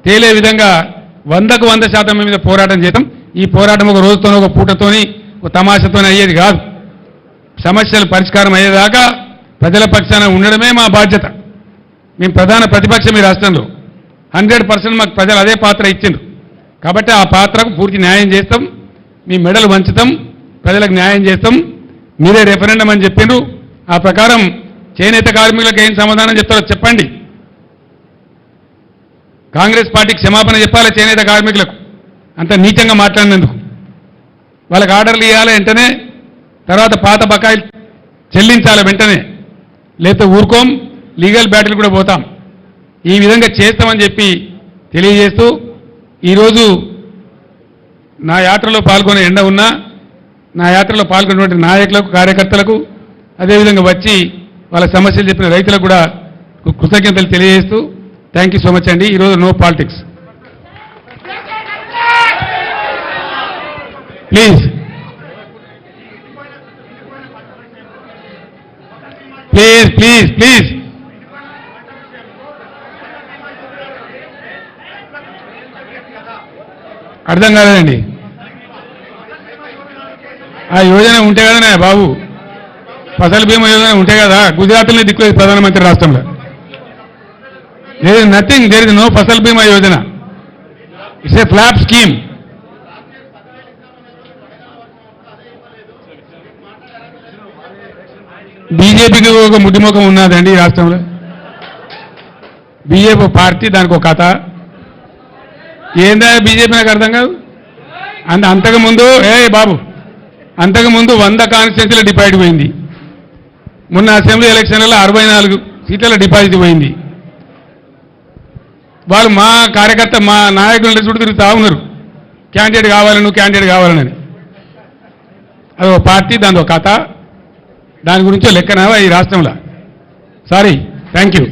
తేలే విధంగా 100కు 100% మీద పోరాటం చేద్దాం. ఈ పోరాటం ఒక రోజుతోనో ఒక పూటతోని ఒక తమాషతోనే అయ్యేది కాదు. సమస్యలు పరిష్కారం అయ్యేదాకా ప్రజల పక్షాన ఉండడమే మా బాధ్యత. మేము ప్రధాన ప్రతిపక్షం ఈ రాష్ట్రంలో 100% మాకు ప్రజలు అదే పాత్ర ఇచ్చిండ్రు. కాబట్టి ఆ పాత్రకు పూర్తి న్యాయం చేస్తాం. మీ మెడలు వంచుతాం, ప్రజలకు న్యాయం చేస్తాం. మీరే రెఫరెండం అని చెప్పిండ్రు. ఆ ప్రకారం చేనేత కార్మికులకు ఏం సమాధానం చెప్తారో చెప్పండి. కాంగ్రెస్ పార్టీకి క్షమాపణ చెప్పాలి చేనేత కార్మికులకు అంత నీచంగా మాట్లాడినందుకు. వాళ్ళకి ఆర్డర్లు ఇవ్వాలి వెంటనే, తర్వాత పాత బకాయిలు చెల్లించాలి వెంటనే, లేకపోతే ఊరుకోం, లీగల్ బ్యాటిల్ కూడా పోతాం. ఈ విధంగా చేస్తామని చెప్పి తెలియజేస్తూ ఈరోజు నా యాత్రలో పాల్గొనే ఎండ ఉన్నా నా యాత్రలో పాల్గొన్నటువంటి నాయకులకు, కార్యకర్తలకు, అదేవిధంగా వచ్చి వాళ్ళ సమస్యలు చెప్పిన రైతులకు కూడా కృతజ్ఞతలు తెలియజేస్తూ థ్యాంక్ యూ సో మచ్ అండి. ఈరోజు no politics please please please please అర్థం కాలేదండి. ఆ యోజన ఉంటే కదనే బాబు, ఫసల్ బీమా యోజన ఉంటే కదా. గుజరాత్లో దిక్కులేదు ప్రధానమంత్రి రాష్ట్రంలో. There is nothing, there is no Fasal Bima Yojana. It's a flop scheme. బీజేపీకి ఒక ముడ్డిముఖం ఉన్నదండి ఈ రాష్ట్రంలో. బీజేపీ పార్టీ, దానికి ఒక కథ. ఏందా బీజేపీ నాకు అర్థం కాదు. అంతకుముందు బాబు అంతకుముందు 100 కాన్స్టిట్యున్సీల డిపాజిట్ పోయింది. మొన్న అసెంబ్లీ ఎలక్షన్లలో 64 సీట్ల డిపాజిట్ పోయింది. వాళ్ళు మా కార్యకర్త, మా నాయకుల చుట్టూ తిరుగుతూ ఉన్నారు, క్యాండిడేట్ కావాలని, నువ్వు క్యాండిడేట్ కావాలని. అది ఒక పార్టీ, దాని ఒక కథ. దాని గురించో లెక్కనావా ఈ రాష్ట్రంలో. Sorry, thank you.